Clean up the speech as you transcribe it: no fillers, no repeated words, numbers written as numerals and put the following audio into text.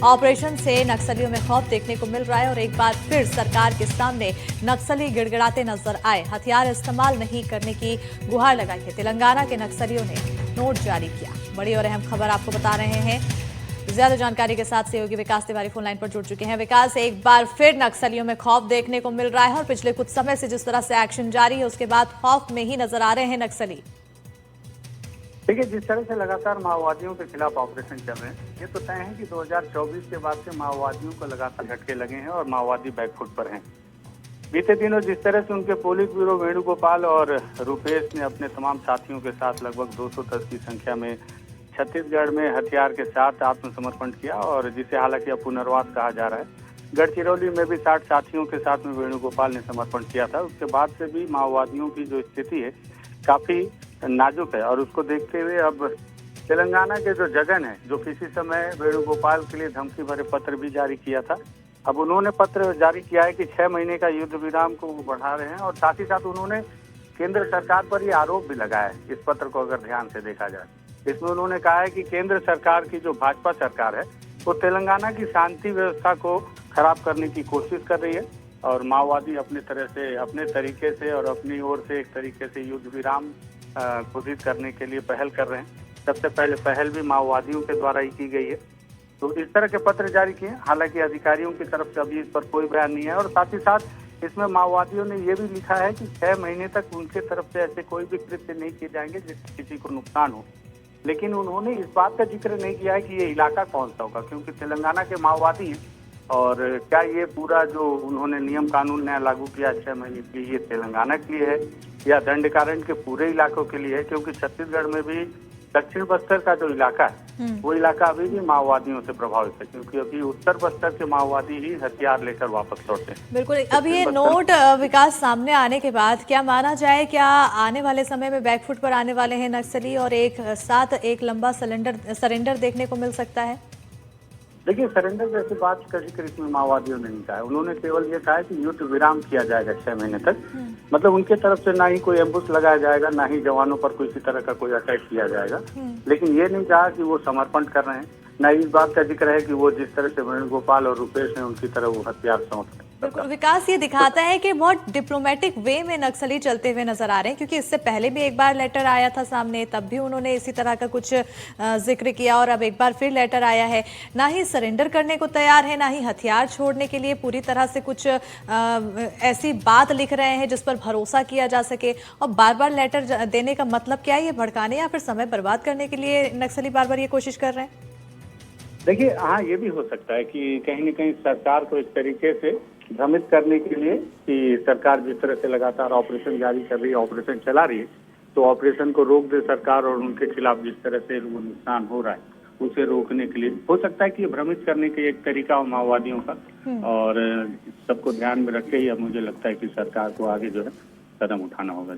Operation से नक्सलियों में खौफ देखने को मिल रहा है और एक बार फिर सरकार के सामने नक्सली गिड़गिड़ाते नजर आए। हथियार इस्तेमाल नहीं करने की गुहार लगाई है। तेलंगाना के नक्सलियों ने नोट जारी किया। बड़ी और अहम खबर आपको बता रहे हैं। ज्यादा जानकारी के साथ सहयोगी विकास तिवारी फोन लाइन पर जुड़ चुके हैं। विकास, एक बार फिर नक्सलियों में खौफ देखने को मिल रहा है और पिछले कुछ समय से जिस तरह से एक्शन जारी है उसके बाद खौफ में ही नजर आ रहे हैं नक्सली। देखिए, जिस तरह से लगातार माओवादियों के खिलाफ ऑपरेशन चल रहे हैं, ये तो तय है कि 2024 के बाद से माओवादियों को लगातार झटके लगे हैं और माओवादी बैकफुट पर हैं। बीते दिनों जिस तरह से उनके पोलित ब्यूरो वेणुगोपाल और रुपेश ने अपने तमाम साथियों के साथ लगभग 210 की संख्या में छत्तीसगढ़ में हथियार के साथ आत्मसमर्पण किया और जिसे हालांकि अब पुनर्वास कहा जा रहा है। गढ़चिरौली में भी 60 साथियों के साथ में वेणुगोपाल ने समर्पण किया था। उसके बाद से भी माओवादियों की जो स्थिति है काफी नाजुक है और उसको देखते हुए अब तेलंगाना के जो जगन है, जो किसी समय वेणुगोपाल के लिए धमकी भरे पत्र भी जारी किया था, अब उन्होंने पत्र जारी किया है कि 6 महीने का युद्ध विराम को वो बढ़ा रहे हैं और साथ ही साथ उन्होंने केंद्र सरकार पर ये आरोप भी लगाया है। इस पत्र को अगर ध्यान से देखा जाए, इसमें उन्होंने कहा है कि केंद्र सरकार की जो भाजपा सरकार है वो तेलंगाना की शांति व्यवस्था को खराब करने की कोशिश कर रही है और माओवादी अपने तरह से, अपने तरीके से और अपनी ओर से एक तरीके से युद्ध विराम घोषित करने के लिए पहल कर रहे हैं। सबसे पहले पहल भी माओवादियों के द्वारा ही की गई है। तो इस तरह के पत्र जारी किए। हालांकि अधिकारियों की तरफ से अभी इस पर कोई बयान नहीं है और साथ ही साथ इसमें माओवादियों ने ये भी लिखा है कि 6 महीने तक उनके तरफ से ऐसे कोई भी कृत्य नहीं किए जाएंगे जिससे किसी को नुकसान हो। लेकिन उन्होंने इस बात का जिक्र नहीं किया है कि ये इलाका कौन सा होगा, क्योंकि तेलंगाना के माओवादी हैं और क्या ये पूरा जो उन्होंने नियम कानून नया लागू किया 6 महीने के लिए, ये तेलंगाना के लिए है या दंडकारण्य के पूरे इलाकों के लिए है? क्योंकि छत्तीसगढ़ में भी दक्षिण बस्तर का जो इलाका है वो इलाका अभी भी माओवादियों से प्रभावित है, क्योंकि अभी उत्तर बस्तर के माओवादी ही हथियार लेकर वापस लौटे हैं। बिल्कुल। अब ये नोट विकास सामने आने के बाद क्या माना जाए, क्या आने वाले समय में बैकफुट पर आने वाले हैं नक्सली और एक साथ एक लंबा सरेंडर देखने को मिल सकता है? देखिए, सरेंडर जैसी बात का जिक्र इसमें माओवादियों ने नहीं कहा है। उन्होंने केवल ये कहा है कि युद्ध विराम किया जाएगा 6 महीने तक। मतलब उनके तरफ से ना ही कोई एम्बुश लगाया जाएगा, ना ही जवानों पर किसी तरह का कोई अटैक किया जाएगा। लेकिन ये नहीं कहा कि वो समर्पण कर रहे हैं, ना इस बात का जिक्र है कि वो जिस तरह से वेणुगोपाल और रुपेश हैं उनकी तरह वो हथियार समर्पण। बिल्कुल। विकास, ये दिखाता है कि बहुत डिप्लोमेटिक वे में नक्सली चलते हुए नजर आ रहे हैं, क्योंकि इससे पहले भी एक बार लेटर आया था सामने, तब भी उन्होंने इसी तरह का कुछ जिक्र किया और अब एक बार फिर लेटर आया है। ना ही सरेंडर करने को तैयार है, ना ही हथियार छोड़ने के लिए पूरी तरह से कुछ ऐसी बात लिख रहे हैं जिस पर भरोसा किया जा सके। और बार बार लेटर देने का मतलब क्या है? ये भड़काने या फिर समय बर्बाद करने के लिए नक्सली बार बार ये कोशिश कर रहे हैं? देखिए, हाँ, ये भी हो सकता है कि कहीं न कहीं सरकार को इस तरीके से भ्रमित करने के लिए कि सरकार जिस तरह से लगातार ऑपरेशन जारी कर रही है, ऑपरेशन चला रही है, तो ऑपरेशन को रोक दे सरकार और उनके खिलाफ जिस तरह से वो नुकसान हो रहा है उसे रोकने के लिए हो सकता है कि ये भ्रमित करने के एक तरीका हो माओवादियों का। और सबको ध्यान में रख के ही अब मुझे लगता है कि सरकार को आगे जो है कदम उठाना होगा।